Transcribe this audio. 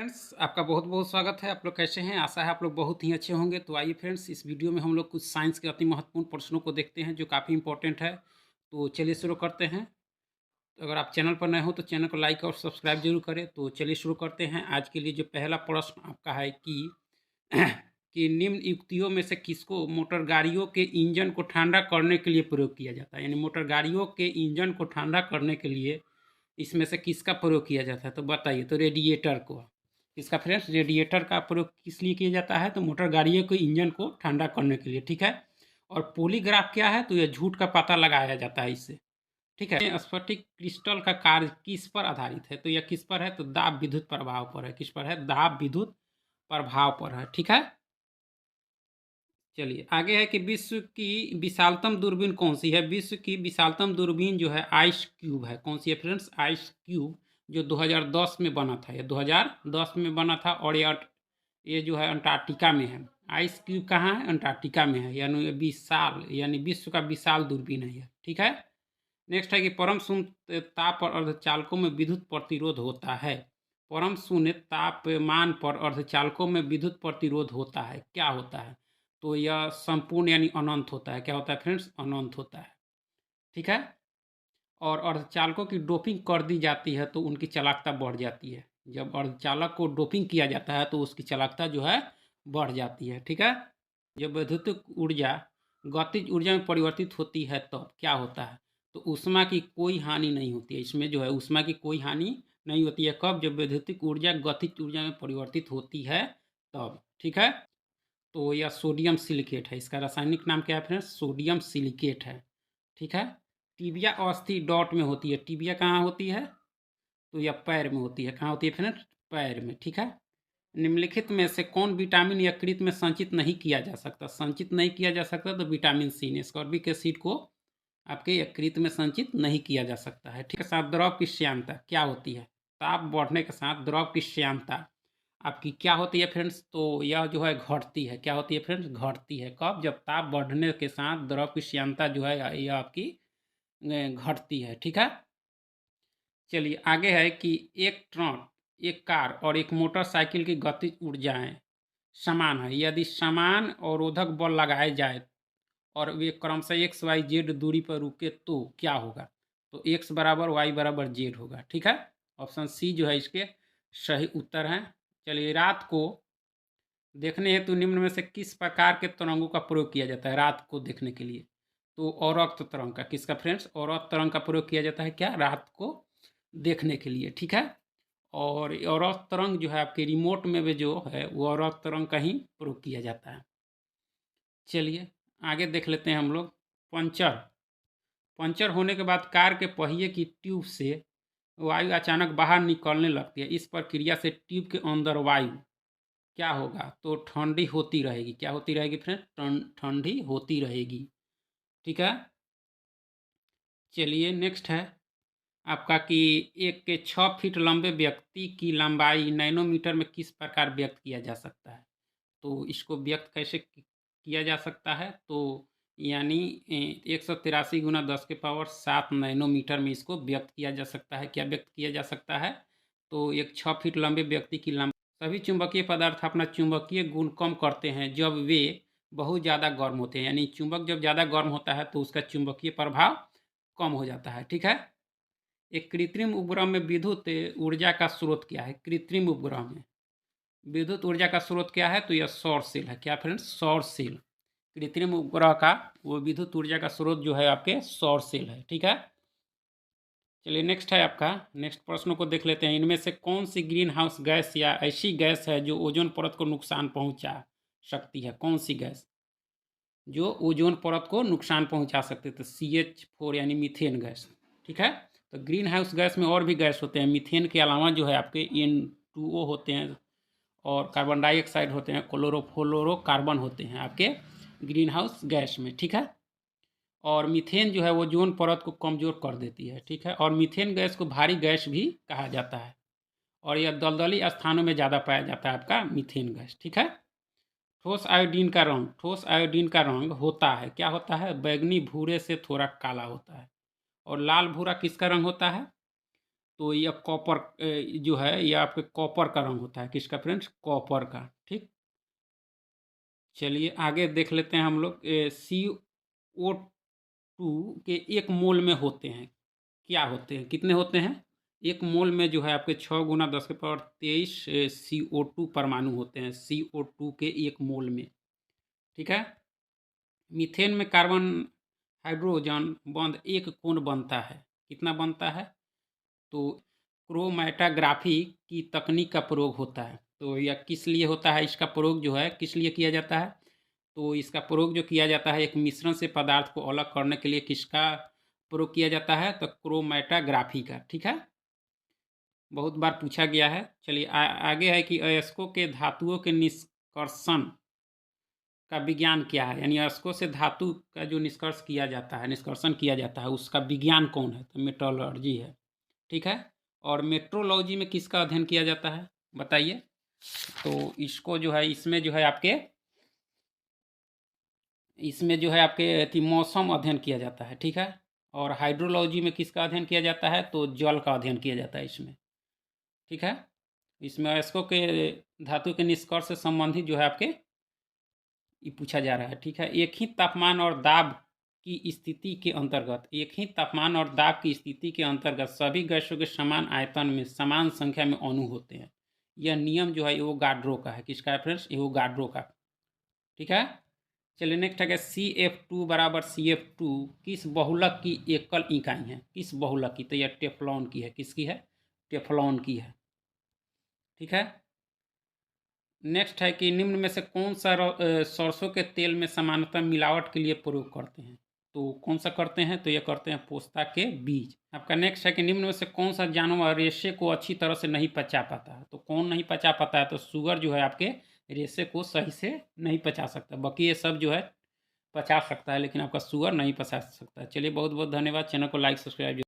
Friends, आपका बहुत बहुत स्वागत है। आप लोग कैसे हैं? आशा है आप लोग बहुत ही अच्छे होंगे। तो आइए फ्रेंड्स, इस वीडियो में हम लोग कुछ साइंस के अति महत्वपूर्ण प्रश्नों को देखते हैं जो काफ़ी इंपॉर्टेंट है। तो चलिए शुरू करते हैं। तो अगर आप चैनल पर नए हो तो चैनल को लाइक और सब्सक्राइब जरूर करें। तो चलिए शुरू करते हैं। आज के लिए जो पहला प्रश्न आपका है कि कि निम्न युक्तियों में से किसको मोटर गाड़ियों के इंजन को ठंडा करने के लिए प्रयोग किया जाता है? यानी मोटर गाड़ियों के इंजन को ठंडा करने के लिए इसमें से किसका प्रयोग किया जाता है? तो बताइए। तो रेडिएटर को। इसका फ्रेंड्स, रेडिएटर का प्रयोग किस लिए किया जाता है? तो मोटर गाड़ियों के इंजन को ठंडा करने के लिए, ठीक है। और पॉलीग्राफ क्या है? तो यह झूठ का पता लगाया जाता है इससे, ठीक है। स्फटिक क्रिस्टल का कार्य किस पर आधारित है? तो यह किस पर है? तो दाब विद्युत प्रभाव पर है। किस पर है? दाब विद्युत प्रभाव पर है, ठीक है। चलिए आगे है कि विश्व की विशालतम दूरबीन कौन सी है? विश्व की विशालतम दूरबीन जो है आइस क्यूब है। कौन सी है फ्रेंड्स? आइस क्यूब, जो 2010 में बना था। ये 2010 में बना था और ये जो है अंटार्कटिका में है। आइस क्यूब कहाँ है? अंटार्कटिका में है। यानी विशाल, यानी विश्व का विशाल दूरबीन है ये, ठीक है। नेक्स्ट है कि परम शून्य ताप पर अर्धचालकों में विद्युत प्रतिरोध होता है। परम शून्य तापमान पर अर्धचालकों में विद्युत प्रतिरोध होता है। क्या होता है? तो यह संपूर्ण यानी अनंत होता है। क्या होता है फ्रेंड्स? अनंत होता है, ठीक है। और अर्धचालकों की डोपिंग कर दी जाती है तो उनकी चालकता बढ़ जाती है। जब अर्धचालक को डोपिंग किया जाता है तो उसकी चालकता जो है बढ़ जाती है, ठीक है। जब वैद्युतिक ऊर्जा गतिज ऊर्जा में परिवर्तित होती है तो क्या होता है? तो ऊष्मा की कोई हानि नहीं होती है। इसमें जो है ऊष्मा की कोई हानि नहीं होती है। कब? जब वैद्युतिक ऊर्जा गतिज ऊर्जा में परिवर्तित होती है तब, ठीक है। तो यह सोडियम सिलिकेट है। इसका रासायनिक नाम क्या है फ्रेंड्स? सोडियम सिलिकेट है, ठीक है। टीबिया अस्थि डॉट में होती है। टीबिया कहाँ होती है? तो यह पैर में होती है। कहाँ होती है फ्रेंड्स? पैर में, ठीक है। निम्नलिखित में से कौन विटामिन यकृत में संचित नहीं किया जा सकता? संचित नहीं किया जा सकता तो विटामिन सी ने स्कॉर्बिक एसिड को आपके यकृत में संचित नहीं किया जा सकता है, ठीक है। साथ द्रव की श्यानता क्या होती है? ताप बढ़ने के साथ द्रव की श्यानता आपकी क्या होती है फ्रेंड्स? तो यह जो है घटती है। क्या होती है फ्रेंड्स? घटती है। कब? जब ताप बढ़ने के साथ द्रव की श्यानता जो है यह आपकी घटती है, ठीक है। चलिए आगे है कि एक ट्रक, एक कार और एक मोटरसाइकिल की गतिज ऊर्जाएं समान है। यदि समान अवरोधक बल लगाए जाए और वे क्रमशः एक्स वाई जेड दूरी पर रुके तो क्या होगा? तो एक्स बराबर वाई बराबर जेड होगा, ठीक है। ऑप्शन सी जो है इसके सही उत्तर है। चलिए, रात को देखने हेतु निम्न में से किस प्रकार के तरंगों का प्रयोग किया जाता है रात को देखने के लिए? तो औरक्त तरंग का। किसका फ्रेंड्स? औरक्त तरंग का प्रयोग किया जाता है क्या? रात को देखने के लिए, ठीक है। और औरक्त तरंग जो है आपके रिमोट में भी जो है वो औरक्त तरंग का ही प्रयोग किया जाता है। चलिए आगे देख लेते हैं हम लोग। पंचर, पंचर होने के बाद कार के पहिए की ट्यूब से वायु अचानक बाहर निकलने लगती है। इस प्रक्रिया से ट्यूब के अंदर वायु क्या होगा? तो ठंडी होती रहेगी। क्या होती रहेगी फ्रेंड? ठंडी होती रहेगी, ठीक है। चलिए नेक्स्ट है आपका कि एक के 6 फीट लंबे व्यक्ति की लंबाई नैनोमीटर में किस प्रकार व्यक्त किया जा सकता है? तो इसको व्यक्त कैसे किया जा सकता है? तो यानी 183 × 10⁻7 नैनोमीटर में इसको व्यक्त किया जा सकता है। क्या व्यक्त किया जा सकता है? तो एक 6 फीट लंबे व्यक्ति की लंबाई। सभी चुंबकीय पदार्थ अपना चुंबकीय गुण कम करते हैं जब वे बहुत ज़्यादा गर्म होते हैं। यानी चुंबक जब ज़्यादा गर्म होता है तो उसका चुंबकीय प्रभाव कम हो जाता है, ठीक है। एक कृत्रिम उपग्रह में विद्युत ऊर्जा का स्रोत क्या है? कृत्रिम उपग्रह में विद्युत ऊर्जा का स्रोत क्या है? तो यह सौर सेल है। क्या फ्रेंड्स? सौर सेल। कृत्रिम उपग्रह का वो विद्युत ऊर्जा का स्रोत जो है आपके सौर सेल है, ठीक है। चलिए नेक्स्ट है आपका। नेक्स्ट प्रश्नों को देख लेते हैं। इनमें से कौन सी ग्रीन हाउस गैस या ऐसी गैस है जो ओजोन परत को नुकसान पहुंचा सकती है? कौन सी गैस जो ओजोन परत को नुकसान पहुंचा सकते? तो CH4 यानी मीथेन गैस, ठीक है। तो ग्रीन हाउस गैस में और भी गैस होते हैं। मीथेन के अलावा जो है आपके N2O होते हैं और कार्बन डाइऑक्साइड होते हैं, क्लोरोफ्लोरोकार्बन होते हैं आपके ग्रीन हाउस गैस में, ठीक है। और मीथेन जो है वो ओजोन परत को कमज़ोर कर देती है, ठीक है। और मीथेन गैस को भारी गैस भी कहा जाता है और यह दलदली स्थानों में ज़्यादा पाया जाता है आपका मीथेन गैस, ठीक है। ठोस आयोडीन का रंग, ठोस आयोडीन का रंग होता है, क्या होता है? बैगनी भूरे से थोड़ा काला होता है। और लाल भूरा किसका रंग होता है? तो यह कॉपर जो है यह आपके कॉपर का रंग होता है, किसका फ्रेंड्स? कॉपर का। ठीक, चलिए आगे देख लेते हैं हम लोग। CO2 के 1 मोल में होते हैं, क्या होते हैं, कितने होते हैं? 1 मोल में जो है आपके 6 गुना 10 की पावर 23 CO2 परमाणु होते हैं, CO2 के 1 मोल में। ठीक है। मीथेन में कार्बन हाइड्रोजन बॉन्ड एक कोण बनता है, कितना बनता है? तो क्रोमैटाग्राफी की तकनीक का प्रयोग होता है। तो यह किस लिए होता है? इसका प्रयोग जो है किस लिए किया जाता है? तो इसका प्रयोग जो किया जाता है एक मिश्रण से पदार्थ को अलग करने के लिए, किसका प्रयोग किया जाता है? तो क्रोमैटाग्राफी का। ठीक है, बहुत बार पूछा गया है। चलिए आगे है कि अयस्कों के धातुओं के निष्कर्षण का विज्ञान क्या है? यानी अयस्कों से धातु का जो निष्कर्ष किया जाता है, निष्कर्षण किया जाता है, उसका विज्ञान कौन है? तो मेट्रोलॉजी है। ठीक है, और मेट्रोलॉजी में किसका अध्ययन किया जाता है बताइए? तो इसको जो है इसमें जो है आपके मौसम अध्ययन किया जाता है। ठीक है, और हाइड्रोलॉजी में किसका अध्ययन किया जाता है? तो जल का अध्ययन किया जाता है इसमें। ठीक है, इसमें अयस्कों के धातु के निष्कर्ष से संबंधित जो है आपके ये पूछा जा रहा है। ठीक है, एक ही तापमान और दाब की स्थिति के अंतर्गत, एक ही तापमान और दाब की स्थिति के अंतर्गत सभी गैसों के समान आयतन में समान संख्या में अणु होते हैं। यह नियम जो है एवोगाड्रो का है, किसका है फ्रेंड्स? एवोगाड्रो का। ठीक है, चलिए नेक्स्ट है CF2 बराबर CF2 किस बहुलक की एकल इकाई है? किस बहुलक की? तो यह टेफ्लॉन की है। किसकी है? टेफ्लॉन की है। ठीक है, नेक्स्ट है कि निम्न में से कौन सा सरसों के तेल में सामान्यतः मिलावट के लिए प्रयोग करते हैं? तो कौन सा करते हैं? तो ये करते हैं पोस्ता के बीज। आपका नेक्स्ट है कि निम्न में से कौन सा जानवर रेशे को अच्छी तरह से नहीं पचा पाता है? तो कौन नहीं पचा पाता है? तो शुगर जो है आपके रेशे को सही से नहीं पचा सकता, बाकी ये सब जो है पचा सकता है, लेकिन आपका शुगर नहीं पचा सकता। चलिए बहुत बहुत धन्यवाद, चैनल को लाइक सब्सक्राइब